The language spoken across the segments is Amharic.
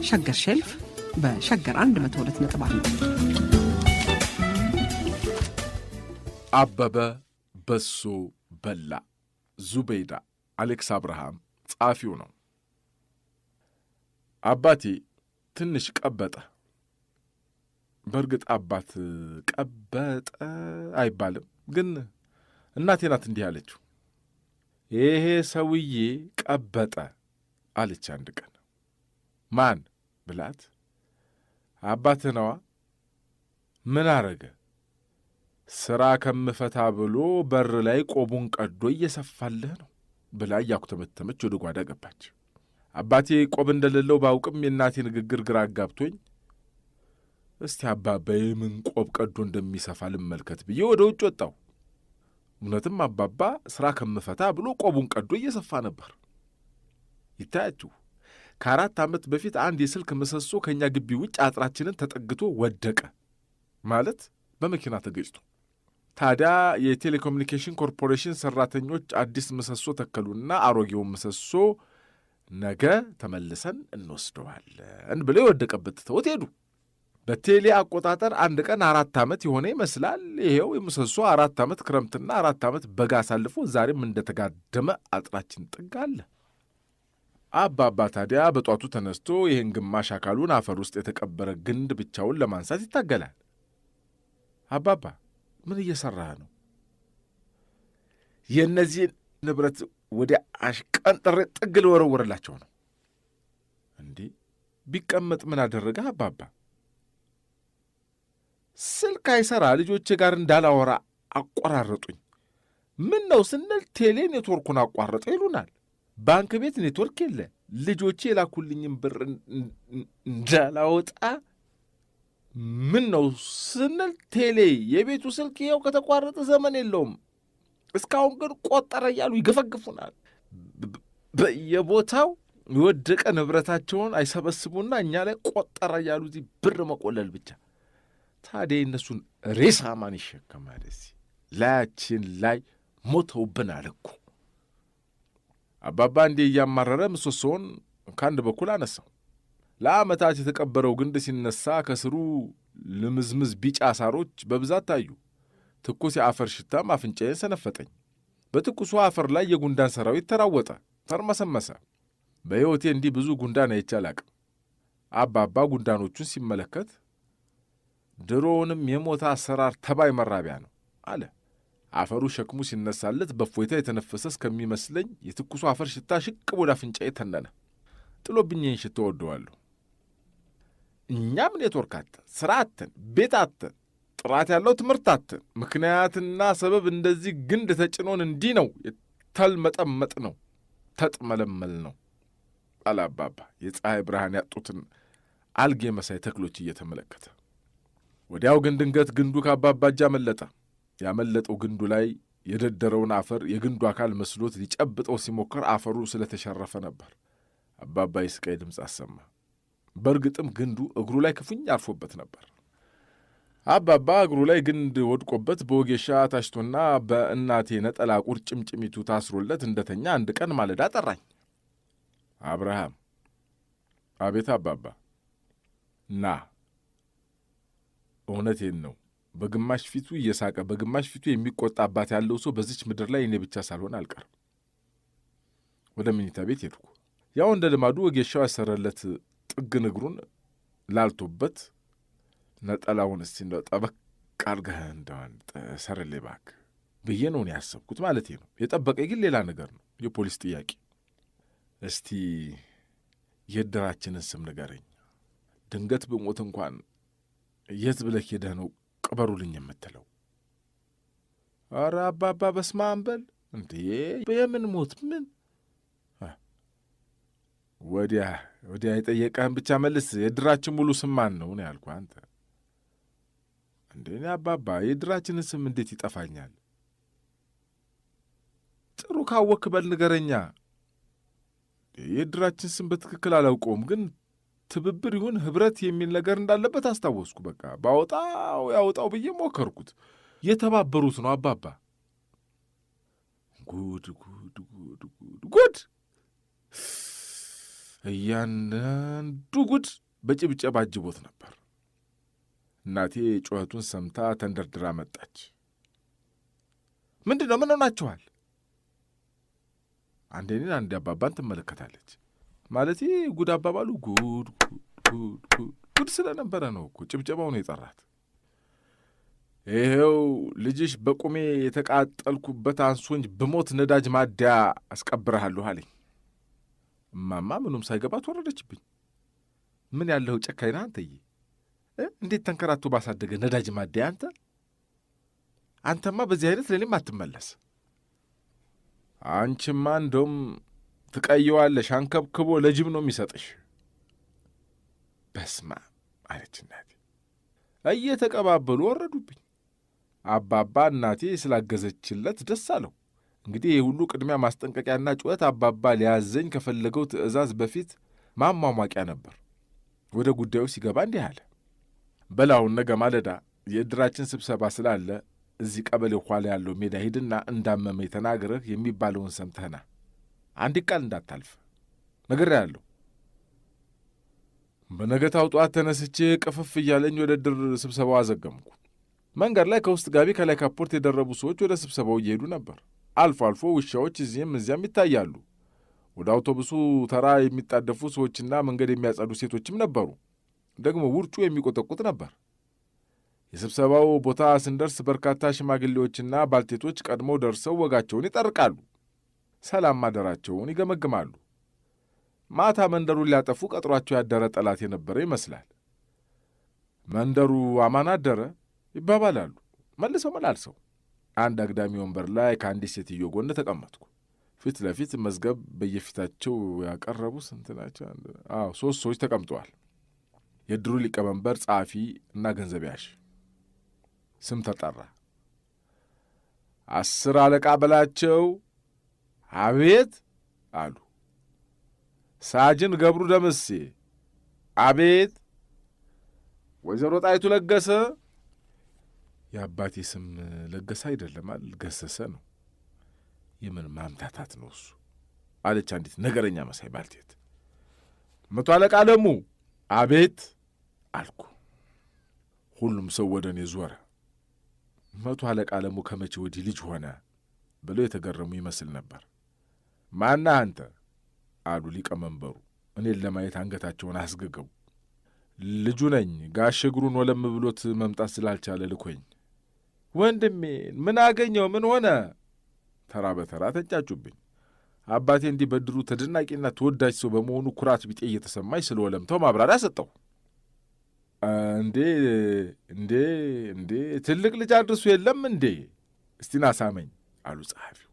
ሸገር ሼልፍ በሸገር 102.1 አበበ በሶ በላ ዙበይዳ አሌክስ አብርሃም ጻፊው ነው። አባቴ ትንሽ ቀበጠ። በእርግጥ አባት ቀበጠ አይባልም፣ ግን እናቴ ናት እንዲህ አለችው። ይሄ ሰውዬ ቀበጠ አለች አንድ ቀን። ማን ብላት፣ አባትህ ነዋ። ምን አረገ? ሥራ ከምፈታ ብሎ በር ላይ ቆቡን ቀዶ እየሰፋልህ ነው ብላ እያኩተመተመች ወደ ጓዳ ገባች። አባቴ ቆብ እንደሌለው ባውቅም የእናቴ ንግግር ግራ አጋብቶኝ እስቲ አባባ የምን ቆብ ቀዶ እንደሚሰፋ ልመልከት ብዬ ወደ ውጭ ወጣሁ። እውነትም አባባ ሥራ ከምፈታ ብሎ ቆቡን ቀዶ እየሰፋ ነበር። ይታያችሁ፣ ከ4 ዓመት በፊት አንድ የስልክ ምሰሶ ከእኛ ግቢ ውጭ አጥራችንን ተጠግቶ ወደቀ። ማለት በመኪና ተገጭቶ። ታዲያ የቴሌኮሙኒኬሽን ኮርፖሬሽን ሠራተኞች አዲስ ምሰሶ ተከሉና አሮጌውን ምሰሶ ነገ ተመልሰን እንወስደዋለን ብለው የወደቀበት ትተውት ሄዱ። በቴሌ አቆጣጠር አንድ ቀን 4 ዓመት የሆነ ይመስላል። ይሄው የምሰሶ 4 ዓመት ክረምትና 4 ዓመት በጋ አሳልፎ ዛሬም እንደተጋደመ አጥራችን ጥግ አለ። አባባ ታዲያ በጧቱ ተነስቶ ይህን ግማሽ አካሉን አፈር ውስጥ የተቀበረ ግንድ ብቻውን ለማንሳት ይታገላል። አባባ ምን እየሠራህ ነው? የእነዚህን ንብረት ወደ አሽቀንጥሬ ጥግ ልወረውርላቸው ነው። እንዲህ ቢቀመጥ ምን አደረገህ አባባ? ስልክ አይሠራ ልጆቼ ጋር እንዳላወራ አቆራረጡኝ። ምን ነው ስንል ቴሌ ኔትወርኩን አቋረጠ ይሉናል። ባንክ ቤት ኔትወርክ የለ። ልጆቼ የላኩልኝም ብር እንዳላወጣ ምን ነው ስንል ቴሌ የቤቱ ስልክ ይኸው ከተቋረጠ ዘመን የለውም፣ እስካሁን ግን ቆጠረ እያሉ ይገፈግፉናል። በየቦታው የወደቀ ንብረታቸውን አይሰበስቡና እኛ ላይ ቆጠረ እያሉ እዚህ ብር መቆለል ብቻ። ታዲያ እነሱን ሬሳ ማን ይሸከማል? እዚህ ላያችን ላይ ሞተውብናል እኮ። አባባ እንዲህ እያማረረ ምሰሶውን ከአንድ በኩል አነሳው። ለዓመታት የተቀበረው ግንድ ሲነሳ ከስሩ ልምዝምዝ ቢጫ ሳሮች በብዛት ታዩ። ትኩስ የአፈር ሽታም አፍንጫዬን ሰነፈጠኝ። በትኩሱ አፈር ላይ የጉንዳን ሰራዊት ተራወጠ፣ ተርመሰመሰ። በሕይወቴ እንዲህ ብዙ ጉንዳን አይቼ አላቅም። አባባ ጉንዳኖቹን ሲመለከት ድሮውንም የሞተ አሰራር ተባይ መራቢያ ነው አለ። አፈሩ ሸክሙ ሲነሳለት በፎይታ የተነፈሰ እስከሚመስለኝ የትኩሱ አፈር ሽታ ሽቅብ ወደ አፍንጫዬ ተነነ። ጥሎብኝን ሽታ ወደዋለሁ። እኛም ኔትወርክ አተን፣ ሥራ አተን፣ ቤት አተን፣ ጥራት ያለው ትምህርት አተን፣ ምክንያትና ሰበብ እንደዚህ ግንድ ተጭኖን እንዲህ ነው የተልመጠመጥ ነው ተጥመለመል ነው አለ አባባ የፀሐይ ብርሃን ያጡትን አልጌ መሳይ ተክሎች እየተመለከተ። ወዲያው ግን ድንገት ግንዱ ከአባባ እጅ አመለጠ። ያመለጠው ግንዱ ላይ የደደረውን አፈር የግንዱ አካል መስሎት ሊጨብጠው ሲሞክር አፈሩ ስለተሸረፈ ነበር። አባባ የስቃይ ድምፅ አሰማ። በእርግጥም ግንዱ እግሩ ላይ ክፉኛ አርፎበት ነበር። አባባ እግሩ ላይ ግንድ ወድቆበት በወጌሻ ታሽቶና በእናቴ ነጠላ ቁርጭምጭሚቱ ታስሮለት እንደተኛ አንድ ቀን ማለዳ ጠራኝ። አብርሃም። አቤት አባባ። ና። እውነቴን ነው። በግማሽ ፊቱ እየሳቀ በግማሽ ፊቱ የሚቆጣ አባት ያለው ሰው በዚች ምድር ላይ እኔ ብቻ ሳልሆን አልቀርም። ወደ መኝታ ቤት ሄድኩ። ያው እንደ ልማዱ ወጌሻው ያሰረለት ጥግን እግሩን ላልቶበት ነጠላውን እስቲ እንደው ጠበቅ አድርገህ እንደዋን ሰርሌ እባክህ ብዬ ነው እኔ ያሰብኩት ማለቴ ነው። የጠበቀኝ ግን ሌላ ነገር ነው፣ የፖሊስ ጥያቄ። እስቲ የዕድራችንን ስም ንገረኝ፣ ድንገት ብሞት እንኳን የት ብለህ ሄደህ ነው ቅበሩልኝ የምትለው? ኧረ አባባ በስመ አብ በል እንዴ! የምን ሞት ምን? ወዲያ የጠየቀህን ብቻ መልስ። የዕድራችን ሙሉ ስም ማን ነው ያልኩህ አንተ? እንዴ አባባ የዕድራችንን ስም እንዴት ይጠፋኛል? ጥሩ ካወክ በል ንገረኛ። የዕድራችን ስም በትክክል አላውቀውም፣ ግን ትብብር ይሁን ኅብረት የሚል ነገር እንዳለበት አስታወስኩ። በቃ ባወጣው ያወጣው ብዬ ሞከርኩት። የተባበሩት ነው አባባ። ጉድ ጉድ ጉድ ጉድ ጉድ! እያንዳንዱ ጉድ በጭብጨባ አጅቦት ነበር። እናቴ ጩኸቱን ሰምታ ተንደርድራ መጣች። ምንድን ነው? ምን ሆናችኋል? አንዴ እኔን አንዴ አባባን ትመለከታለች። ማለቴ ጉድ አባባሉ ጉድ ስለነበረ ነው እኮ ጭብጨባው ነው የጠራት። ይኸው ልጅሽ በቁሜ የተቃጠልኩበት አንሶኝ ብሞት ነዳጅ ማደያ አስቀብረሃለሁ አለኝ። እማማ ምኑም ሳይገባት ወረደችብኝ። ምን ያለው ጨካኝ ነህ አንተዬ! እንዴት ተንከራቶ ባሳደገ ነዳጅ ማደያ አንተማ በዚህ አይነት ለእኔም አትመለስ። አንቺማ እንደውም ትቀየዋለሽ፣ አንከብክቦ ለጅብ ነው የሚሰጥሽ። በስማ አለች እናቴ። እየተቀባበሉ ወረዱብኝ። አባባ እናቴ ስላገዘችለት ደስ አለው። እንግዲህ የሁሉ ቅድሚያ ማስጠንቀቂያና ጩኸት አባባ ሊያዘኝ ከፈለገው ትዕዛዝ በፊት ማሟሟቂያ ነበር። ወደ ጉዳዩ ሲገባ እንዲህ አለ። በላሁን ነገ ማለዳ የዕድራችን ስብሰባ ስላለ እዚህ ቀበሌ ኋላ ያለው ሜዳ ሂድና እንዳመመኝ ተናግረህ የሚባለውን ሰምተህና አንድ ቃል እንዳታልፍ ነግሬሃለሁ። በነገታው ጠዋት ተነስቼ ቅፍፍ እያለኝ ወደ ዕድር ስብሰባው አዘገምኩ። መንገድ ላይ ከውስጥ ጋቢ ከላይ ካፖርት የደረቡ ሰዎች ወደ ስብሰባው እየሄዱ ነበር። አልፎ አልፎ ውሻዎች እዚህም እዚያም ይታያሉ። ወደ አውቶቡሱ ተራ የሚጣደፉ ሰዎችና መንገድ የሚያጸዱ ሴቶችም ነበሩ። ደግሞ ውርጩ የሚቆጠቁጥ ነበር። የስብሰባው ቦታ ስንደርስ በርካታ ሽማግሌዎችና ባልቴቶች ቀድመው ደርሰው ወጋቸውን ይጠርቃሉ፣ ሰላም ማደራቸውን ይገመግማሉ። ማታ መንደሩን ሊያጠፉ ቀጥሯቸው ያደረ ጠላት የነበረ ይመስላል። መንደሩ አማን አደረ ይባባላሉ መልሰው መላልሰው። አንድ አግዳሚ ወንበር ላይ ከአንዲት ሴትዮ ጎን ተቀመጥኩ። ፊት ለፊት መዝገብ በየፊታቸው ያቀረቡ ስንት ናቸው? 3 ሰዎች ተቀምጠዋል። የዕድሩ ሊቀመንበር፣ ጸሐፊ እና ገንዘብ ያዥ። ስም ተጠራ። 10 አለቃ በላቸው። አቤት አሉ። ሳጅን ገብሩ ደምሴ። አቤት። ወይዘሮ ጣይቱ ለገሰ። የአባቴ ስም ለገሰ አይደለም ገሰሰ ነው። የምን ማምታታት ነው እሱ? አለች አንዲት ነገረኛ መሳይ ባልቴት። 100 አለቃ አለሙ። አቤት አልኩ። ሁሉም ሰው ወደ እኔ ዞረ። 100 አለቃ አለሙ ከመቼ ወዲህ ልጅ ሆነ ብለው የተገረሙ ይመስል ነበር። ማነህ አንተ አሉ ሊቀመንበሩ። እኔን ለማየት አንገታቸውን አስገገቡ። ልጁ ነኝ፣ ጋሽ እግሩን ወለም ብሎት መምጣት ስላልቻለ ልኮኝ። ወንድሜን ምን አገኘው? ምን ሆነ? ተራ በተራ ተንጫጩብኝ። አባቴ እንዲህ በዕድሩ ተደናቂና ተወዳጅ ሰው በመሆኑ ኩራት ቢጤ እየተሰማኝ ስለ ወለምታው ማብራሪያ ሰጠው። እንዴ ትልቅ ልጅ አድርሱ የለም እንዴ? እስቲና ሳመኝ አሉ ጸሐፊው።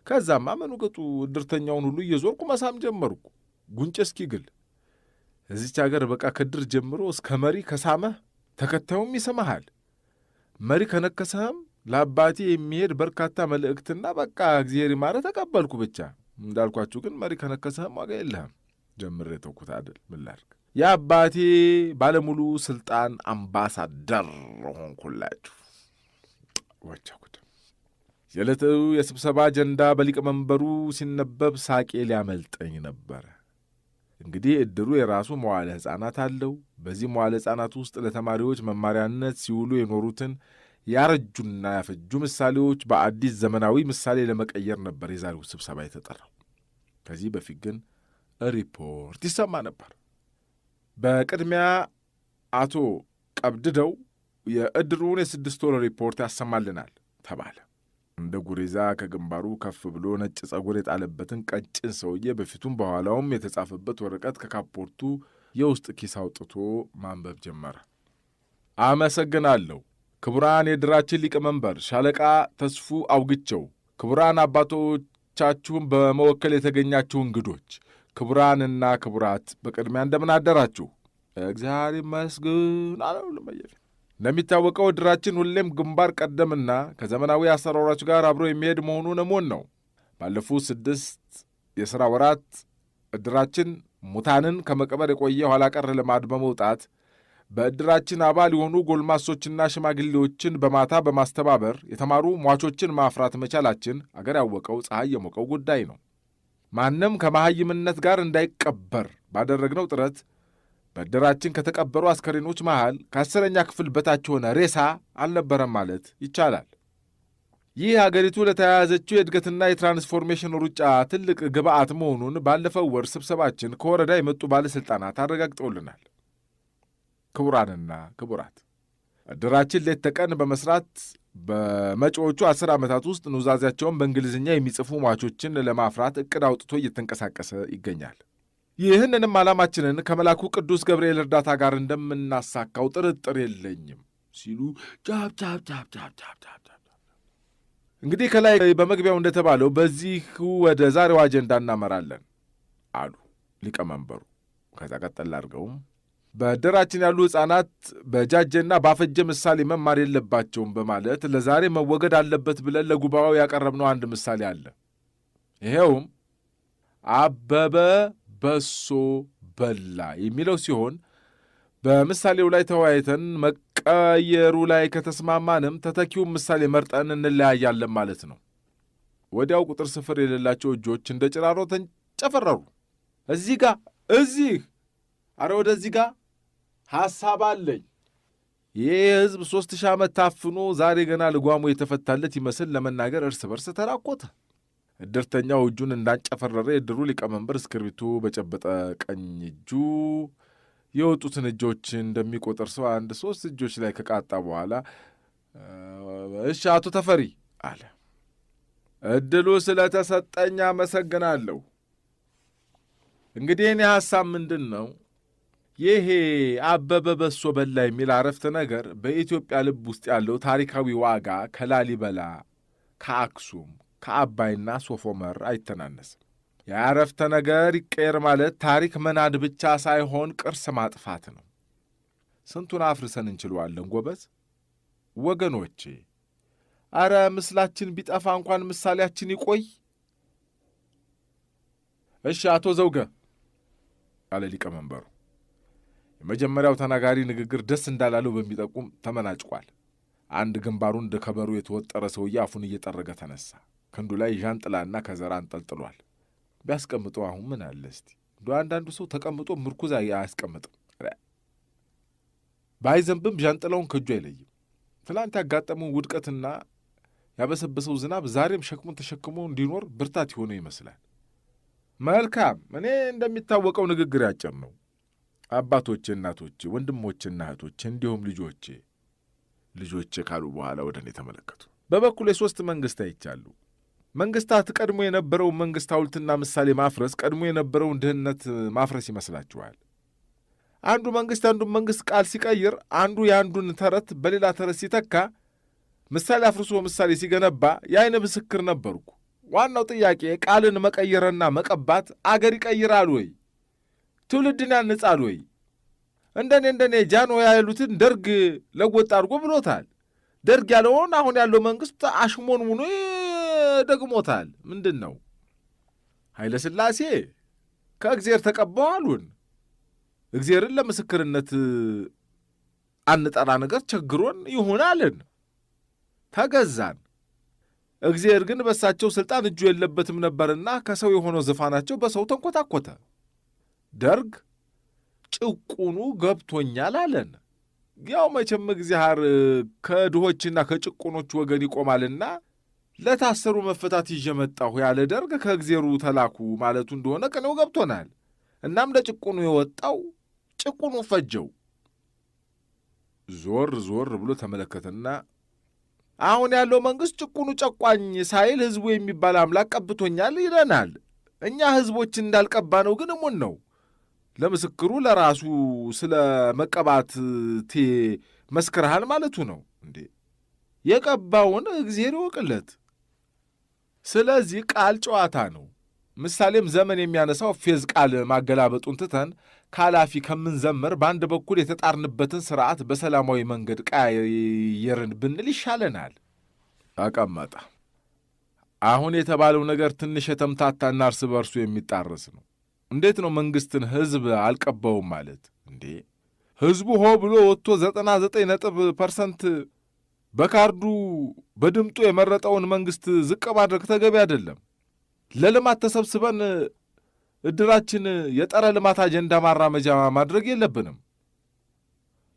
ከዛማ መኑ ቅጡ ዕድርተኛውን ሁሉ እየዞርኩ መሳም ጀመርኩ፣ ጉንጭ እስኪግል። እዚች አገር በቃ ከድር ጀምሮ እስከ መሪ ከሳመህ ተከታዩም ይሰማሃል። መሪ ከነከሰህም ለአባቴ የሚሄድ በርካታ መልእክትና በቃ እግዚአብሔር ይማረ ተቀበልኩ። ብቻ እንዳልኳችሁ ግን መሪ ከነከሰህም ዋጋ የለህም። ጀምሬ ተውኩት አይደል? ምን ላድርግ? የአባቴ ባለሙሉ ስልጣን አምባሳደር ሆንኩላችሁ። ወቻኩት። የዕለቱ የስብሰባ አጀንዳ በሊቀመንበሩ ሲነበብ ሳቄ ሊያመልጠኝ ነበረ። እንግዲህ ዕድሩ የራሱ መዋዕለ ሕፃናት አለው። በዚህ መዋዕለ ሕፃናት ውስጥ ለተማሪዎች መማሪያነት ሲውሉ የኖሩትን ያረጁና ያፈጁ ምሳሌዎች በአዲስ ዘመናዊ ምሳሌ ለመቀየር ነበር የዛሬው ስብሰባ የተጠራው። ከዚህ በፊት ግን ሪፖርት ይሰማ ነበር። በቅድሚያ አቶ ቀብድደው የዕድሩን የ6 ወር ሪፖርት ያሰማልናል ተባለ። እንደ ጉሬዛ ከግንባሩ ከፍ ብሎ ነጭ ጸጉር የጣለበትን ቀጭን ሰውዬ በፊቱም በኋላውም የተጻፈበት ወረቀት ከካፖርቱ የውስጥ ኪስ አውጥቶ ማንበብ ጀመረ። አመሰግናለሁ። ክቡራን የዕድራችን ሊቀመንበር ሻለቃ ተስፉ አውግቸው፣ ክቡራን አባቶቻችሁን በመወከል የተገኛችሁ እንግዶች፣ ክቡራንና ክቡራት፣ በቅድሚያ እንደምን አደራችሁ? እግዚአብሔር ይመስገን አለው ለመየፍ። እንደሚታወቀው ዕድራችን ሁሌም ግንባር ቀደምና ከዘመናዊ አሰራሮች ጋር አብሮ የሚሄድ መሆኑን እሙን ነው። ባለፉት 6 የሥራ ወራት ዕድራችን ሙታንን ከመቅበር የቆየ ኋላ ቀር ልማድ በመውጣት በዕድራችን አባል የሆኑ ጎልማሶችና ሽማግሌዎችን በማታ በማስተባበር የተማሩ ሟቾችን ማፍራት መቻላችን አገር ያወቀው ፀሐይ የሞቀው ጉዳይ ነው። ማንም ከመሐይምነት ጋር እንዳይቀበር ባደረግነው ጥረት በዕድራችን ከተቀበሩ አስከሬኖች መሃል ከ10ኛ ክፍል በታች የሆነ ሬሳ አልነበረም ማለት ይቻላል። ይህ አገሪቱ ለተያያዘችው የእድገትና የትራንስፎርሜሽን ሩጫ ትልቅ ግብዓት መሆኑን ባለፈው ወር ስብሰባችን ከወረዳ የመጡ ባለሥልጣናት አረጋግጠውልናል። ክቡራንና ክቡራት፣ ዕድራችን ሌት ተቀን በመሥራት በመጪዎቹ 10 ዓመታት ውስጥ ኑዛዜያቸውን በእንግሊዝኛ የሚጽፉ ሟቾችን ለማፍራት ዕቅድ አውጥቶ እየተንቀሳቀሰ ይገኛል። ይህንንም ዓላማችንን ከመልአኩ ቅዱስ ገብርኤል እርዳታ ጋር እንደምናሳካው ጥርጥር የለኝም ሲሉ እንግዲህ ከላይ በመግቢያው እንደተባለው በዚህ ወደ ዛሬው አጀንዳ እናመራለን አሉ ሊቀመንበሩ። ከዛ ቀጠል አድርገውም በዕድራችን ያሉ ሕፃናት በጃጀና ባፈጀ ምሳሌ መማር የለባቸውም በማለት ለዛሬ መወገድ አለበት ብለን ለጉባኤው ያቀረብነው አንድ ምሳሌ አለ። ይሄውም አበበ በሶ በላ የሚለው ሲሆን በምሳሌው ላይ ተወያይተን መቀየሩ ላይ ከተስማማንም ተተኪውን ምሳሌ መርጠን እንለያያለን ማለት ነው። ወዲያው ቁጥር ስፍር የሌላቸው እጆች እንደ ጭራሮ ተንጨፈረሩ። እዚህ ጋ እዚህ፣ አረ ወደዚህ ጋ ሐሳብ አለኝ። ይህ ሕዝብ 3000 ዓመት ታፍኖ ዛሬ ገና ልጓሙ የተፈታለት ይመስል ለመናገር እርስ በርስ ተራቆተ። ዕድርተኛው እጁን እንዳንጨፈረረ የዕድሩ ሊቀመንበር እስክርቢቶ በጨበጠ ቀኝ እጁ የወጡትን እጆች እንደሚቆጠር ሰው 3 እጆች ላይ ከቃጣ በኋላ እሺ አቶ ተፈሪ አለ። ዕድሉ ስለተሰጠኝ አመሰግናለሁ። እንግዲህ እኔ ሐሳብ ምንድን ነው? ይሄ አበበ በሶ በላ የሚል አረፍተ ነገር በኢትዮጵያ ልብ ውስጥ ያለው ታሪካዊ ዋጋ ከላሊበላ፣ ከአክሱም፣ ከአባይና ሶፎመር አይተናነስም። የአረፍተ ነገር ይቀየር ማለት ታሪክ መናድ ብቻ ሳይሆን ቅርስ ማጥፋት ነው። ስንቱን አፍርሰን እንችለዋለን ጎበዝ ወገኖቼ። አረ ምስላችን ቢጠፋ እንኳን ምሳሌያችን ይቆይ። እሺ አቶ ዘውገ አለ ሊቀመንበሩ። የመጀመሪያው ተናጋሪ ንግግር ደስ እንዳላለው በሚጠቁም ተመናጭቋል። አንድ ግንባሩን እንደ ከበሮ የተወጠረ ሰውዬ አፉን እየጠረገ ተነሳ። ክንዱ ላይ ዣንጥላና ከዘራ አንጠልጥሏል። ቢያስቀምጠው አሁን ምን አለ እስቲ? እንደ አንዳንዱ ሰው ተቀምጦ ምርኩዝ አያስቀምጥም። ባይዘንብም ዣንጥላውን ከእጁ አይለይም። ትላንት ያጋጠመው ውድቀትና ያበሰበሰው ዝናብ ዛሬም ሸክሙን ተሸክሞ እንዲኖር ብርታት የሆነ ይመስላል። መልካም፣ እኔ እንደሚታወቀው ንግግር ያጨር ነው። አባቶቼ፣ እናቶቼ፣ ወንድሞቼና እህቶቼ እንዲሁም ልጆቼ ካሉ በኋላ ወደ እኔ ተመለከቱ። በበኩል የ3 መንግሥት አይቻሉ። መንግሥታት ቀድሞ የነበረውን መንግሥት ሐውልትና ምሳሌ ማፍረስ ቀድሞ የነበረውን ድህነት ማፍረስ ይመስላችኋል? አንዱ መንግሥት አንዱን መንግሥት ቃል ሲቀይር፣ አንዱ የአንዱን ተረት በሌላ ተረት ሲተካ፣ ምሳሌ አፍርሶ ምሳሌ ሲገነባ የዓይን ምስክር ነበርኩ። ዋናው ጥያቄ ቃልን መቀየርና መቀባት አገር ይቀይራል ወይ? ትውልድን ያንጻል ወይ? እንደኔ ጃኖ ያሉትን ደርግ ለወጥ አድርጎ ብሎታል። ደርግ ያለውን አሁን ያለው መንግሥት አሽሞን ሙኖ ደግሞታል። ምንድን ነው? ኃይለ ሥላሴ ከእግዜር ተቀባው አሉን። እግዜርን ለምስክርነት አንጠራ ነገር ቸግሮን ይሁን አልን። ተገዛን። እግዜር ግን በሳቸው ሥልጣን እጁ የለበትም ነበርና ከሰው የሆነው ዙፋናቸው በሰው ተንኰታኰተ። ደርግ ጭቁኑ ገብቶኛል አለን። ያው መቼም እግዚአብሔር ከድሆችና ከጭቁኖች ወገን ይቆማልና ለታሰሩ መፈታት ይዤ መጣሁ ያለ ደርግ ከእግዜሩ ተላኩ ማለቱ እንደሆነ ቅኔው ገብቶናል። እናም ለጭቁኑ የወጣው ጭቁኑ ፈጀው። ዞር ብሎ ተመለከተና አሁን ያለው መንግሥት ጭቁኑ ጨቋኝ ሳይል ሕዝቡ የሚባል አምላክ ቀብቶኛል ይለናል። እኛ ሕዝቦች እንዳልቀባ ነው ግን እሙን ነው። ለምስክሩ ለራሱ ስለ መቀባት መስክርሃል ማለቱ ነው እንዴ? የቀባውን እግዚአብሔር ይወቅለት። ስለዚህ ቃል ጨዋታ ነው። ምሳሌም ዘመን የሚያነሳው ፌዝ ቃል ማገላበጡን ትተን ካላፊ ከምንዘምር በአንድ በኩል የተጣርንበትን ሥርዓት በሰላማዊ መንገድ ቀያየርን ብንል ይሻለናል። ተቀመጠ። አሁን የተባለው ነገር ትንሽ የተምታታና እርስ በርሱ የሚጣረስ ነው። እንዴት ነው መንግሥትን ሕዝብ አልቀባውም ማለት እንዴ? ሕዝቡ ሆ ብሎ ወጥቶ 99% በካርዱ በድምጡ የመረጠውን መንግሥት ዝቅ ማድረግ ተገቢ አይደለም። ለልማት ተሰብስበን እድራችን የጠረ ልማት አጀንዳ ማራመጃ ማድረግ የለብንም።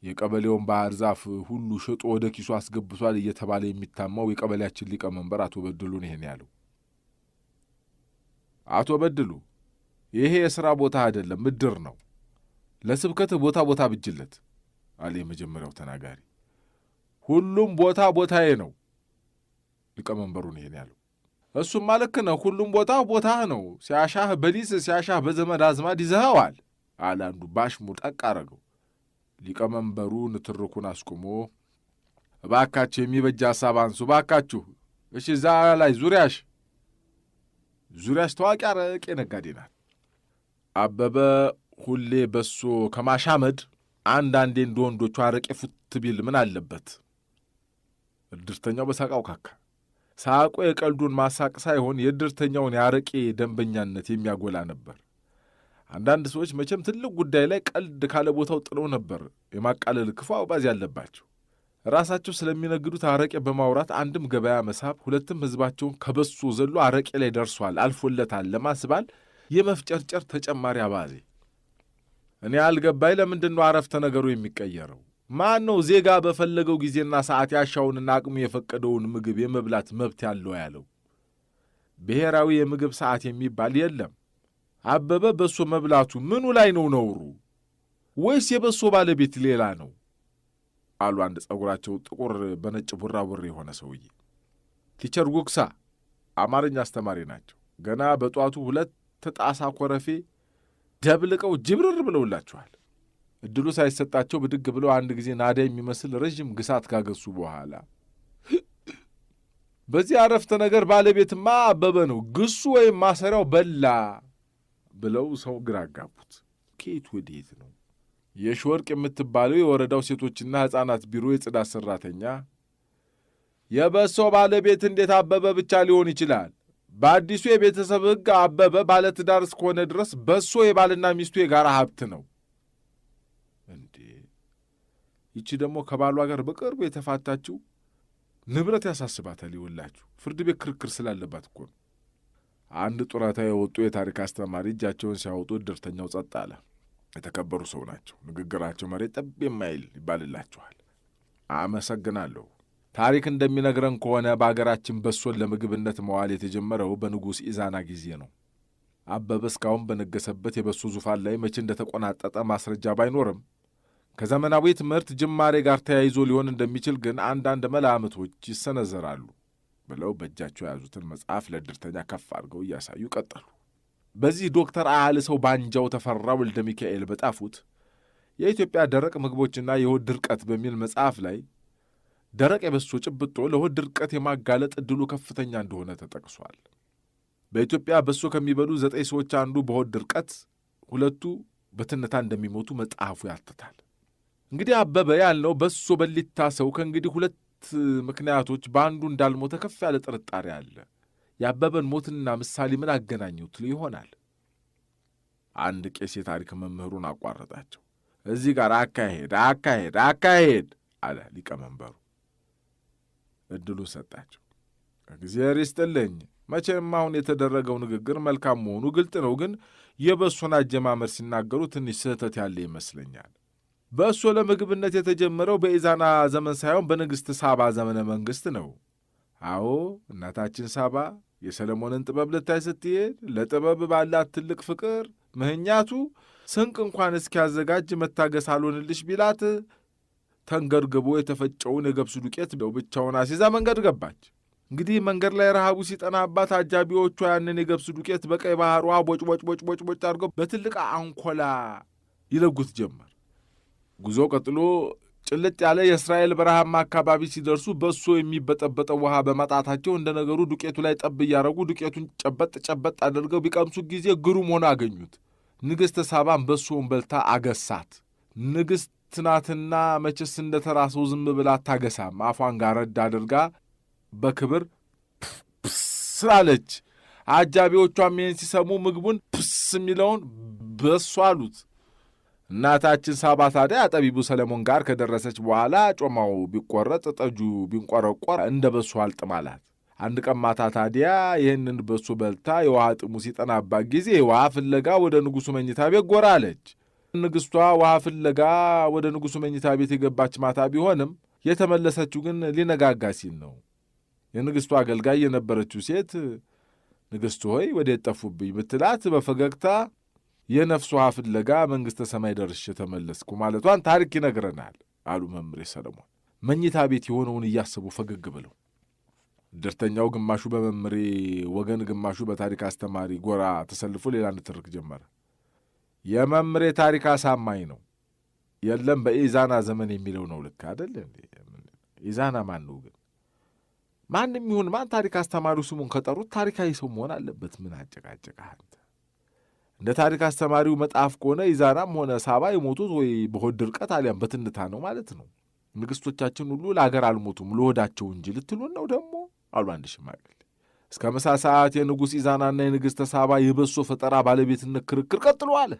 የቀበሌውን ባህር ዛፍ ሁሉ ሽጦ ወደ ኪሱ አስገብቷል እየተባለ የሚታማው የቀበሌያችን ሊቀመንበር አቶ በድሉን ይሄን ያለው። አቶ በድሉ ይሄ የሥራ ቦታ አይደለም፣ እድር ነው። ለስብከትህ ቦታ ብጅለት አለ የመጀመሪያው ተናጋሪ። ሁሉም ቦታዬ ነው። ሊቀመንበሩን ይሄን ያለው። እሱም ልክ ነው፣ ሁሉም ቦታህ ነው። ሲያሻህ በሊስ ሲያሻህ በዘመድ አዝማድ ይዘኸዋል አለ አንዱ ባሽሙር ጠቅ አረገው። ሊቀመንበሩ ንትርኩን አስቁሞ እባካችሁ የሚበጃ ሐሳብ አንሱ እባካችሁ። እሺ እዛ ላይ ዙሪያሽ ታዋቂ አረቄ ነጋዴ ናት። አበበ ሁሌ በሶ ከማሻመድ አንዳንዴ እንደ ወንዶቹ አረቄ ፉት ቢል ምን አለበት? እድርተኛው በሳቃው ካካ። ሳቁ የቀልዱን ማሳቅ ሳይሆን የእድርተኛውን የአረቄ ደንበኛነት የሚያጎላ ነበር። አንዳንድ ሰዎች መቼም ትልቅ ጉዳይ ላይ ቀልድ ካለ ቦታው ጥለው ነበር የማቃለል ክፉ አባዜ ያለባቸው። ራሳቸው ስለሚነግዱት አረቄ በማውራት አንድም ገበያ መሳብ፣ ሁለትም ሕዝባቸውን ከበሶ ዘሎ አረቄ ላይ ደርሷል አልፎለታል ለማስባል የመፍጨርጨር ተጨማሪ አባዜ። እኔ አልገባኝ፣ ለምንድን ነው አረፍተ ነገሩ የሚቀየረው? ማን ነው ዜጋ በፈለገው ጊዜና ሰዓት ያሻውንና አቅሙ የፈቀደውን ምግብ የመብላት መብት ያለው ያለው? ብሔራዊ የምግብ ሰዓት የሚባል የለም። አበበ በሶ መብላቱ ምኑ ላይ ነው ነውሩ? ወይስ የበሶ ባለቤት ሌላ ነው? አሉ አንድ ጸጉራቸው ጥቁር በነጭ ቡራቡሬ የሆነ ሰውዬ። ቲቸር ጉግሳ አማርኛ አስተማሪ ናቸው። ገና በጧቱ 2 ጣሳ ኮረፌ ደብልቀው ጅብርር ብለውላችኋል። እድሉ ሳይሰጣቸው ብድግ ብለው አንድ ጊዜ ናዳ የሚመስል ረዥም ግሳት ካገሱ በኋላ በዚህ አረፍተ ነገር ባለቤትማ አበበ ነው፣ ግሱ ወይም ማሰሪያው በላ ብለው ሰው ግራ አጋቡት። ከየት ወዴት ነው? የሽወርቅ የምትባለው የወረዳው ሴቶችና ሕፃናት ቢሮ የጽዳት ሠራተኛ የበሶ ባለቤት እንዴት አበበ ብቻ ሊሆን ይችላል? በአዲሱ የቤተሰብ ሕግ አበበ ባለትዳር እስከሆነ ድረስ በሶ የባልና ሚስቱ የጋራ ሀብት ነው። እንዴ! ይቺ ደግሞ ከባሏ ጋር በቅርቡ የተፋታችው ንብረት ያሳስባታል። ይውላችሁ ፍርድ ቤት ክርክር ስላለባት እኮ ነው። አንድ ጡረታ የወጡ የታሪክ አስተማሪ እጃቸውን ሲያወጡ እድርተኛው ጸጥ አለ። የተከበሩ ሰው ናቸው። ንግግራቸው መሬት ጠብ የማይል ይባልላችኋል። አመሰግናለሁ። ታሪክ እንደሚነግረን ከሆነ በአገራችን በሶን ለምግብነት መዋል የተጀመረው በንጉሥ ኢዛና ጊዜ ነው። አበበ እስካሁን በነገሰበት የበሶ ዙፋን ላይ መቼ እንደተቆናጠጠ ማስረጃ ባይኖርም ከዘመናዊ ትምህርት ጅማሬ ጋር ተያይዞ ሊሆን እንደሚችል ግን አንዳንድ መላምቶች ይሰነዘራሉ ብለው በእጃቸው የያዙትን መጽሐፍ ለእድርተኛ ከፍ አድርገው እያሳዩ ቀጠሉ። በዚህ ዶክተር አያልሰው ባንጃው ተፈራ ወልደ ሚካኤል በጣፉት የኢትዮጵያ ደረቅ ምግቦችና የሆድ ድርቀት በሚል መጽሐፍ ላይ ደረቅ የበሶ ጭብጦ ለሆድ ድርቀት የማጋለጥ ዕድሉ ከፍተኛ እንደሆነ ተጠቅሷል። በኢትዮጵያ በሶ ከሚበሉ 9 ሰዎች አንዱ በሆድ ድርቀት፣ 2ቱ በትንታ እንደሚሞቱ መጽሐፉ ያትታል። እንግዲህ አበበ ያልነው በሶ በሊታ ሰው ከእንግዲህ 2 ምክንያቶች በአንዱ እንዳልሞተ ከፍ ያለ ጥርጣሬ አለ። የአበበን ሞትና ምሳሌ ምን አገናኙት ይሆናል? አንድ ቄስ የታሪክ መምህሩን አቋረጣቸው። እዚህ ጋር አካሄድ አለ ሊቀመንበሩ። ዕድሉን ሰጣቸው። እግዚአብሔር ይስጥልኝ። መቼም አሁን የተደረገው ንግግር መልካም መሆኑ ግልጥ ነው፣ ግን የበሶን አጀማመር ሲናገሩ ትንሽ ስህተት ያለ ይመስለኛል። በሶ ለምግብነት የተጀመረው በኢዛና ዘመን ሳይሆን በንግሥት ሳባ ዘመነ መንግሥት ነው። አዎ እናታችን ሳባ የሰለሞንን ጥበብ ልታይ ስትሄድ ለጥበብ ባላት ትልቅ ፍቅር ምህኛቱ ስንቅ እንኳን እስኪያዘጋጅ መታገስ አልሆንልሽ ቢላት ተንገርግቦ የተፈጨውን የገብሱ ዱቄት ብቻውን አስይዛ መንገድ ገባች። እንግዲህ መንገድ ላይ ረሃቡ ሲጠናባት አጃቢዎቿ ያንን የገብሱ ዱቄት በቀይ ባህር ውሃ ቦጭ አድርገው በትልቅ አንኮላ ይለጉት ጀመር። ጉዞ ቀጥሎ ጭልጥ ያለ የእስራኤል በረሃማ አካባቢ ሲደርሱ በሶ የሚበጠበጠው ውሃ በማጣታቸው እንደ ነገሩ ዱቄቱ ላይ ጠብ እያረጉ ዱቄቱን ጨበጥ አድርገው ቢቀምሱ ጊዜ ግሩም ሆነ አገኙት። ንግሥተ ሳባን በሶውን በልታ አገሳት። ንግሥት ናትና መቼስ እንደ ተራ ሰው ዝም ብላ አታገሳም። አፏን ጋረድ አድርጋ በክብር ፕስ አለች። አጃቢዎቿም ይህን ሲሰሙ ምግቡን ፕስ የሚለውን በሶ አሉት። እናታችን ሳባ ታዲያ ጠቢቡ ሰለሞን ጋር ከደረሰች በኋላ ጮማው ቢቆረጥ ጠጁ ቢንቆረቆር እንደ በሶ አልጥም አላት። አንድ ቀን ማታ ታዲያ ይህንን በሶ በልታ የውሃ ጥሙ ሲጠናባት ጊዜ ውሃ ፍለጋ ወደ ንጉሡ መኝታ ቤት ጎራ አለች። ንግሥቷ ውሃ ፍለጋ ወደ ንጉሡ መኝታ ቤት የገባች ማታ ቢሆንም የተመለሰችው ግን ሊነጋጋ ሲል ነው። የንግሥቷ አገልጋይ የነበረችው ሴት ንግሥቱ ሆይ ወዴት ጠፉብኝ ብትላት በፈገግታ የነፍስ ውሃ ፍለጋ መንግሥተ ሰማይ ደርሼ ተመለስኩ ማለቷን ታሪክ ይነግረናል አሉ መምሬ ሰለሞን መኝታ ቤት የሆነውን እያሰቡ ፈገግ ብለው። እድርተኛው ግማሹ በመምሬ ወገን ግማሹ በታሪክ አስተማሪ ጎራ ተሰልፎ ሌላ ንትርክ ጀመረ። የመምሬ ታሪክ አሳማኝ ነው። የለም በኢዛና ዘመን የሚለው ነው። ልክ አይደል እንዴ? ኢዛና ማን ነው ግን? ማንም ይሁን ማን ታሪክ አስተማሪው ስሙን ከጠሩት ታሪካዊ ሰው መሆን አለበት። ምን አጨቃጨቃህ አንተ? እንደ ታሪክ አስተማሪው መጽሐፍ ከሆነ ኢዛናም ሆነ ሳባ የሞቱት ወይ በሆድ ድርቀት አሊያም በትንታ ነው ማለት ነው። ንግሥቶቻችን ሁሉ ለአገር አልሞቱም ለሆዳቸው እንጂ ልትሉን ነው ደግሞ አሉ አንድ ሽማግሌ። እስከ ምሳ ሰዓት የንጉሥ ኢዛናና የንግሥተ ሳባ የበሶ ፈጠራ ባለቤትነት ክርክር ቀጥሎ አለ።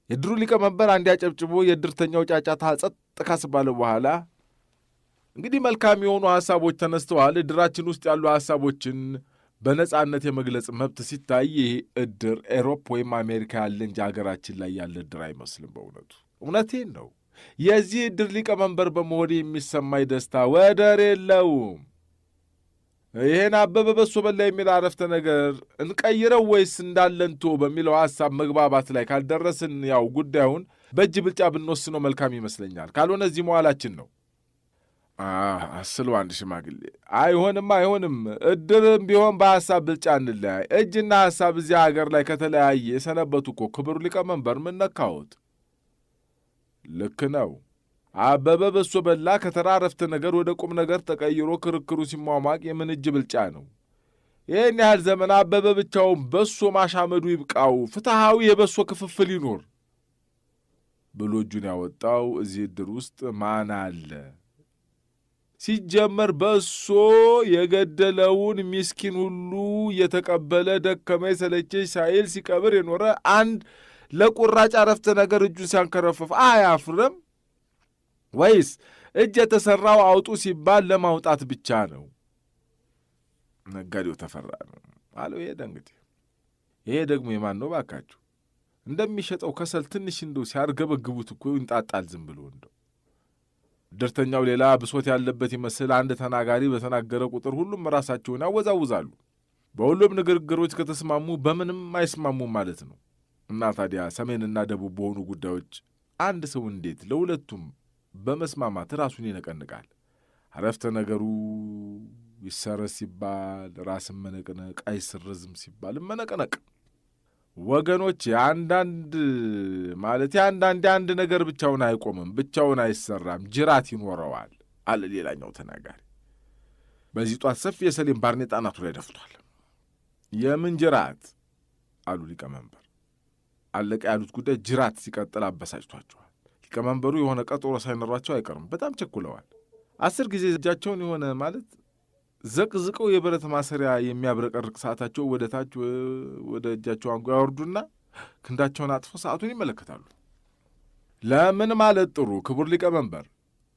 የድሩ ሊቀመንበር አንድ ያጨብጭቦ የድርተኛው ጫጫታ ጸጥ ካስባለ በኋላ እንግዲህ መልካም የሆኑ ሐሳቦች ተነስተዋል። እድራችን ውስጥ ያሉ ሐሳቦችን በነጻነት የመግለጽ መብት ሲታይ ይህ እድር ኤሮፕ ወይም አሜሪካ ያለ እንጂ አገራችን ላይ ያለ እድር አይመስልም። በእውነቱ እውነቴን ነው። የዚህ እድር ሊቀመንበር በመሆን የሚሰማኝ ደስታ ወደር የለውም። ይሄን አበበ በሶ በላ የሚል አረፍተ ነገር እንቀይረው ወይስ እንዳለንቶ በሚለው ሐሳብ መግባባት ላይ ካልደረስን ያው ጉዳዩን በእጅ ብልጫ ብንወስነው መልካም ይመስለኛል። ካልሆነ እዚህ መዋላችን ነው። አስሉ አንድ ሽማግሌ አይሆንም፣ እድርም ቢሆን በሐሳብ ብልጫ እንለያይ። እጅና ሐሳብ እዚያ ሀገር ላይ ከተለያየ የሰነበቱ እኮ ክብሩ ሊቀመንበር ምን ነካዎት? ልክ ነው። አበበ በሶ በላ ከተራ አረፍተ ነገር ወደ ቁም ነገር ተቀይሮ ክርክሩ ሲሟሟቅ የምን እጅ ብልጫ ነው? ይህን ያህል ዘመን አበበ ብቻውን በሶ ማሻመዱ ይብቃው፣ ፍትሐዊ የበሶ ክፍፍል ይኖር ብሎ እጁን ያወጣው እዚህ እድር ውስጥ ማን አለ? ሲጀመር በሶ የገደለውን ሚስኪን ሁሉ እየተቀበለ ደከመኝ ሰለቸኝ ሳይል ሲቀብር የኖረ አንድ ለቁራጭ አረፍተ ነገር እጁን ሲያንከረፈፍ አያፍርም? ወይስ እጅ የተሠራው አውጡ ሲባል ለማውጣት ብቻ ነው? ነጋዴው ተፈራ ነው አለው። ሄደ እንግዲህ። ይሄ ደግሞ የማን ነው ባካችሁ? እንደሚሸጠው ከሰል ትንሽ እንደው ሲያርገበግቡት እኮ ይንጣጣል ዝም ብሎ እንደው። እድርተኛው ሌላ ብሶት ያለበት ይመስል አንድ ተናጋሪ በተናገረ ቁጥር ሁሉም ራሳቸውን ያወዛውዛሉ። በሁሉም ንግግሮች ከተስማሙ በምንም አይስማሙም ማለት ነው። እና ታዲያ ሰሜንና ደቡብ በሆኑ ጉዳዮች አንድ ሰው እንዴት ለሁለቱም በመስማማት ራሱን ይነቀንቃል? አረፍተ ነገሩ ይሰረዝ ሲባል ራስን መነቅነቅ፣ አይሰረዝም ሲባል መነቀነቅ። ወገኖች አንዳንድ ነገር ብቻውን አይቆምም፣ ብቻውን አይሰራም፣ ጅራት ይኖረዋል አለ ሌላኛው ተናጋሪ። በዚህ ጧት ሰፊ የሰሌን ባርኔጣ አናቱ ላይ ደፍቷል። የምን ጅራት አሉ ሊቀመንበር። አለቀ ያሉት ጉዳይ ጅራት ሲቀጥል አበሳጭቷቸዋል። ሊቀመንበሩ የሆነ ቀጠሮ ሳይኖሯቸው አይቀርም። በጣም ቸኩለዋል። 10 ጊዜ እጃቸውን የሆነ ማለት ዘቅዝቀው የብረት ማሰሪያ የሚያብረቀርቅ ሰዓታቸው ወደ ታች ወደ እጃቸው አንጎ ያወርዱና ክንዳቸውን አጥፈው ሰዓቱን ይመለከታሉ። ለምን ማለት ጥሩ ክቡር ሊቀመንበር፣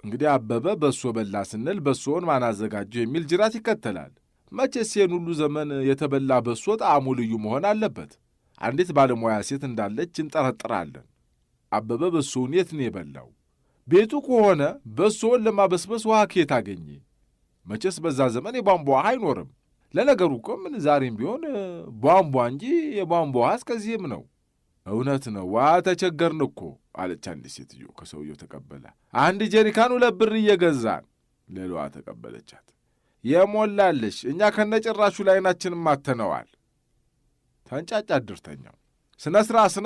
እንግዲህ አበበ በሶ በላ ስንል በሶውን ማን አዘጋጀው የሚል ጅራት ይከተላል። መቼስ ይህን ሁሉ ዘመን የተበላ በሶ ጣዕሙ ልዩ መሆን አለበት። አንዲት ባለሙያ ሴት እንዳለች እንጠረጥራለን። አበበ በሶውን የት ነው የበላው? ቤቱ ከሆነ በሶውን ለማበስበስ ውሃ ከየት አገኘ? መቼስ በዛ ዘመን የቧንቧ ውሃ አይኖርም። ለነገሩ እኮ ምን ዛሬም ቢሆን ቧንቧ እንጂ የቧንቧ ውሃ እስከዚህም ነው። እውነት ነው፣ ውሃ ተቸገርን እኮ አለች አንዲት ሴትዮ። ከሰውየው ተቀበላ። አንድ ጀሪካን 2 ብር እየገዛን። ሌላዋ ተቀበለቻት። የሞላለሽ እኛ ከነጭራሹ ላይ አይናችንም ማተነዋል። ተንጫጫ እድርተኛው። ስነ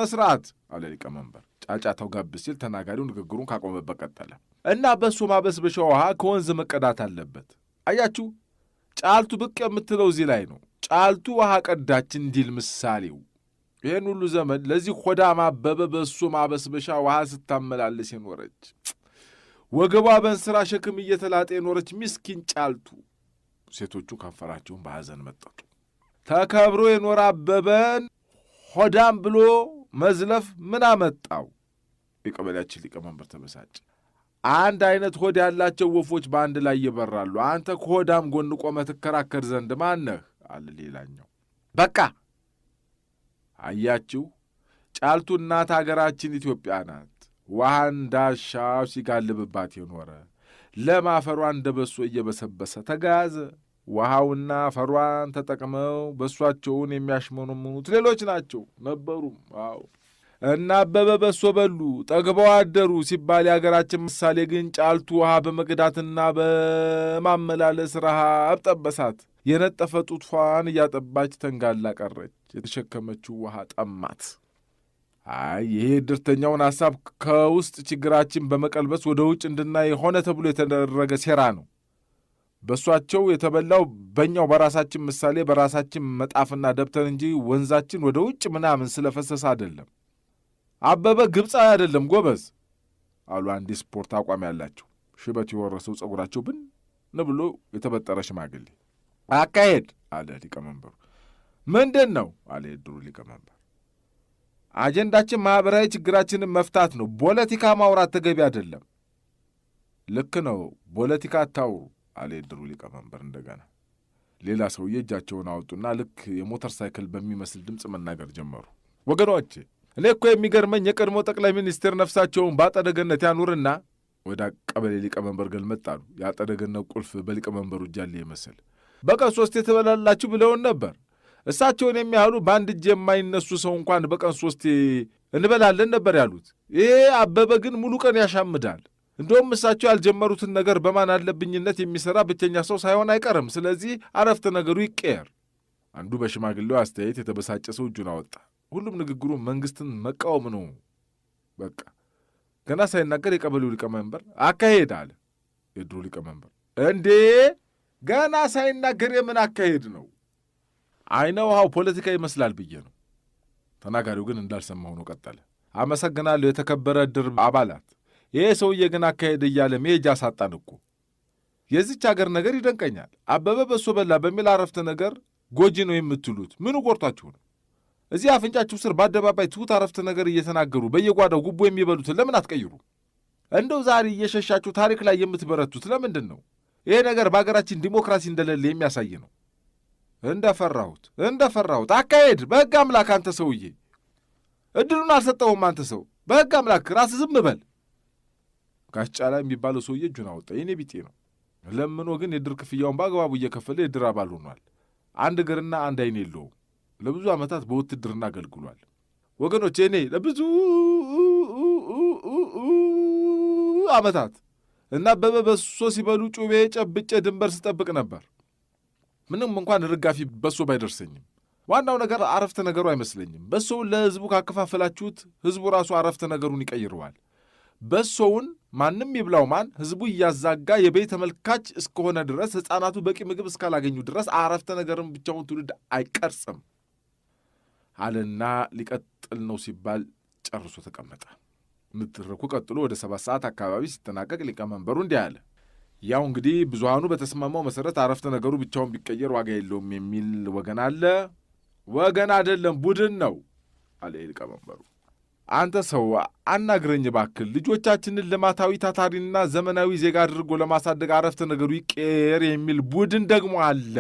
ስርዓት አለ ሊቀመንበር። ጫጫታው ጋብ ሲል ተናጋሪው ንግግሩን ካቆመበት ቀጠለ እና በሶ ማበስበሻ ውሃ ከወንዝ መቀዳት አለበት። አያችሁ፣ ጫልቱ ብቅ የምትለው እዚህ ላይ ነው። ጫልቱ ውሃ ቀዳች እንዲል ምሳሌው። ይህን ሁሉ ዘመን ለዚህ ሆዳም አበበ በሶ ማበስበሻ ውሃ ስታመላለስ የኖረች ወገቧ በእንስራ ሸክም እየተላጠ የኖረች ምስኪን ጫልቱ። ሴቶቹ ከንፈራቸውን በሐዘን መጠጡ። ተከብሮ የኖረ አበበን ሆዳም ብሎ መዝለፍ ምን አመጣው? የቀበሌያችን ሊቀመንበር ተበሳጭ። አንድ አይነት ሆድ ያላቸው ወፎች በአንድ ላይ ይበራሉ። አንተ ከሆዳም ጎን ቆመህ ትከራከር ዘንድ ማነህ? አለ ሌላኛው። በቃ አያችሁ፣ ጫልቱ እናት አገራችን ኢትዮጵያ ናት። ውሃ እንዳሻው ሲጋልብባት የኖረ ለም አፈሯ እንደ በሶ እየበሰበሰ ተጋዘ። ውሃውና አፈሯን ተጠቅመው በሷቸውን የሚያሽመነምኑት ሌሎች ናቸው ነበሩም። አዎ እና አበበ በሶ በሉ ጠግበው አደሩ ሲባል የአገራችን ምሳሌ ግን ጫልቱ ውሃ በመቅዳትና በማመላለስ ረሃብ ጠበሳት። የነጠፈ ጡቷን እያጠባች ተንጋላ ቀረች። የተሸከመችው ውሃ ጠማት። አይ ይሄ ዕድርተኛውን ሐሳብ ከውስጥ ችግራችን በመቀልበስ ወደ ውጭ እንድናይ ሆነ ተብሎ የተደረገ ሴራ ነው። በሷቸው የተበላው በእኛው በራሳችን ምሳሌ በራሳችን መጣፍና ደብተር እንጂ ወንዛችን ወደ ውጭ ምናምን ስለፈሰሰ አይደለም። አበበ ግብፃዊ አይደለም ጎበዝ አሉ አንድ ስፖርት አቋም ያላቸው ሽበት የወረሰው ጸጉራቸው ብን ብሎ የተበጠረ ሽማግሌ። አካሄድ አለ ሊቀመንበሩ። ምንድን ነው አለ የድሩ ሊቀመንበር። አጀንዳችን ማኅበራዊ ችግራችንን መፍታት ነው። ፖለቲካ ማውራት ተገቢ አይደለም። ልክ ነው፣ ፖለቲካ አታውሩ አለ የድሩ ሊቀመንበር እንደገና። ሌላ ሰውዬ እጃቸውን አወጡና ልክ የሞተር ሳይክል በሚመስል ድምፅ መናገር ጀመሩ። ወገኖቼ እኔ እኮ የሚገርመኝ የቀድሞ ጠቅላይ ሚኒስትር ነፍሳቸውን በአጸደ ገነት ያኑርና ወደ ቀበሌ ሊቀመንበር ገልመጥ አሉ። የአጸደ ገነት ቁልፍ በሊቀመንበሩ እጃለ ይመስል በቀን 3 ትበላላችሁ ብለውን ነበር። እሳቸውን የሚያህሉ በአንድ እጅ የማይነሱ ሰው እንኳን በቀን 3 እንበላለን ነበር ያሉት። ይሄ አበበ ግን ሙሉ ቀን ያሻምዳል። እንደውም እሳቸው ያልጀመሩትን ነገር በማን አለብኝነት የሚሠራ ብቸኛ ሰው ሳይሆን አይቀርም። ስለዚህ አረፍተ ነገሩ ይቀየር። አንዱ በሽማግሌው አስተያየት የተበሳጨ ሰው እጁን አወጣ። ሁሉም ንግግሩ መንግሥትን መቃወም ነው። በቃ ገና ሳይናገር የቀበሌው ሊቀመንበር አካሄድ አለ። የድሮ ሊቀመንበር እንዴ ገና ሳይናገር የምን አካሄድ ነው? አይነ ውሃው ፖለቲካ ይመስላል ብዬ ነው። ተናጋሪው ግን እንዳልሰማ ሆኖ ቀጠለ። አመሰግናለሁ የተከበረ ዕድር አባላት። ይሄ ሰውዬ ግን አካሄድ እያለ መሄጃ ሳጣን እኮ። የዚች አገር ነገር ይደንቀኛል። አበበ በሶ በላ በሚል አረፍተ ነገር ጎጂ ነው የምትሉት ምኑ ቆርጣችሁ ነው? እዚህ አፍንጫችሁ ስር በአደባባይ ትሑት አረፍተ ነገር እየተናገሩ በየጓዳው ጉቦ የሚበሉትን ለምን አትቀይሩ? እንደው ዛሬ እየሸሻችሁ ታሪክ ላይ የምትበረቱት ለምንድን ነው? ይሄ ነገር በአገራችን ዲሞክራሲ እንደሌለ የሚያሳይ ነው። እንደፈራሁት አካሄድ። በሕግ አምላክ አንተ ሰውዬ ዕድሉን አልሰጠውም። አንተ ሰው በሕግ አምላክ ራስ ዝም በል። ጋሽ ጫላ የሚባለው ሰውዬ እጁን አወጣ። የኔ ቢጤ ነው። ለምኖ ግን የድር ክፍያውን በአግባቡ እየከፈለ የድር አባል ሆኗል። አንድ እግርና አንድ አይን የለውም። ለብዙ ዓመታት በውትድርና አገልግሏል። ወገኖች እኔ ለብዙ ዓመታት እና አበበ በሶ ሲበሉ ጩቤ ጨብጬ ድንበር ስጠብቅ ነበር። ምንም እንኳን ርጋፊ በሶ ባይደርሰኝም ዋናው ነገር አረፍተ ነገሩ አይመስለኝም። በሶውን ለሕዝቡ ካከፋፈላችሁት ሕዝቡ ራሱ አረፍተ ነገሩን ይቀይረዋል። በሶውን ማንም ይብላው ማን ሕዝቡ እያዛጋ የቤት ተመልካች እስከሆነ ድረስ ሕፃናቱ በቂ ምግብ እስካላገኙ ድረስ አረፍተ ነገርን ብቻውን ትውልድ አይቀርጽም አለና ሊቀጥል ነው ሲባል ጨርሶ ተቀመጠ። ንትርኩ ቀጥሎ ወደ 7 ሰዓት አካባቢ ሲጠናቀቅ ሊቀመንበሩ እንዲህ አለ። ያው እንግዲህ ብዙሃኑ በተስማማው መሠረት አረፍተ ነገሩ ብቻውን ቢቀየር ዋጋ የለውም የሚል ወገን አለ። ወገን አይደለም ቡድን ነው አለ ሊቀመንበሩ። አንተ ሰው አናግረኝ ባክል። ልጆቻችንን ልማታዊ ታታሪና ዘመናዊ ዜጋ አድርጎ ለማሳደግ አረፍተ ነገሩ ይቀየር የሚል ቡድን ደግሞ አለ።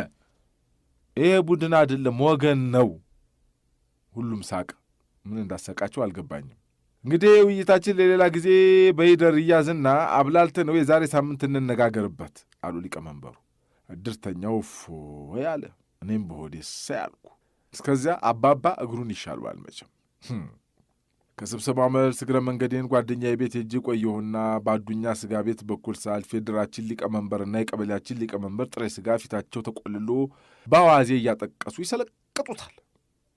ይሄ ቡድን አይደለም ወገን ነው። ሁሉም ሳቅ። ምን እንዳሰቃቸው አልገባኝም። እንግዲህ ውይይታችን ለሌላ ጊዜ በይደር እያዝና አብላልተ ነው የዛሬ ሳምንት እንነጋገርበት አሉ ሊቀመንበሩ። ዕድርተኛው ፎይ አለ። እኔም በሆዴ ሳያልኩ እስከዚያ አባባ እግሩን ይሻሏል መቼም። ከስብሰባው መልስ እግረ መንገዴን ጓደኛዬ ቤት ሄጄ ቆየሁና በአዱኛ ስጋ ቤት በኩል ሳልፍ የድራችን ሊቀመንበርና የቀበሌያችን ሊቀመንበር ጥሬ ስጋ ፊታቸው ተቆልሎ በአዋዜ እያጠቀሱ ይሰለቅጡታል።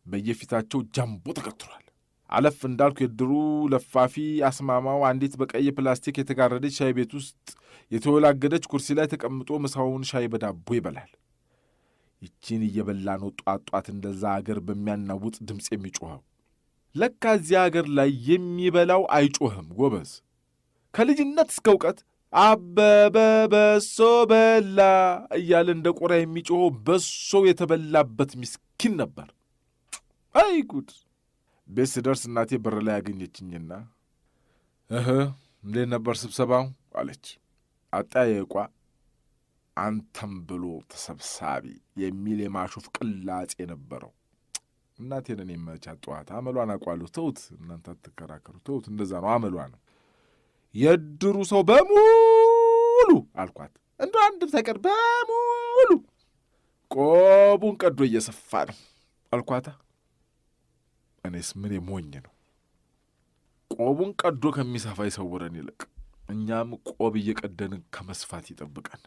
በየፊታቸው ጃምቦ ተከትሏል። አለፍ እንዳልኩ የድሩ ለፋፊ አስማማው አንዲት በቀይ ፕላስቲክ የተጋረደች ሻይ ቤት ውስጥ የተወላገደች ኩርሲ ላይ ተቀምጦ ምሳውን ሻይ በዳቦ ይበላል። ይቺን እየበላ ነው ጧጧት እንደዛ አገር በሚያናውጥ ድምፅ የሚጮኸው። ለካ እዚያ አገር ላይ የሚበላው አይጮህም ጎበዝ። ከልጅነት እስከ እውቀት አበበ በሶ በላ እያለ እንደ ቆራ የሚጮኸው በሶ የተበላበት ምስኪን ነበር። አይ ጉድ! ቤት ስደርስ እናቴ በር ላይ ያገኘችኝና እንዴት ነበር ስብሰባው አለች። አጠያየቋ አንተም ብሎ ተሰብሳቢ የሚል የማሾፍ ቅላጼ ነበረው። እናቴን እኔ መቻት ጠዋት አመሏን አውቃለሁ። ተውት እናንተ አትከራከሩ፣ ተውት፣ እንደዛ ነው አመሏ ነው። የድሩ ሰው በሙሉ አልኳት፣ እንደ አንድም ሳይቀር በሙሉ ቆቡን ቀዶ እየሰፋ ነው አልኳታ። እኔስ ምን ሞኝ ነው፣ ቆቡን ቀዶ ከሚሰፋ ይሰውረን ይልቅ እኛም ቆብ እየቀደንን ከመስፋት ይጠብቀን።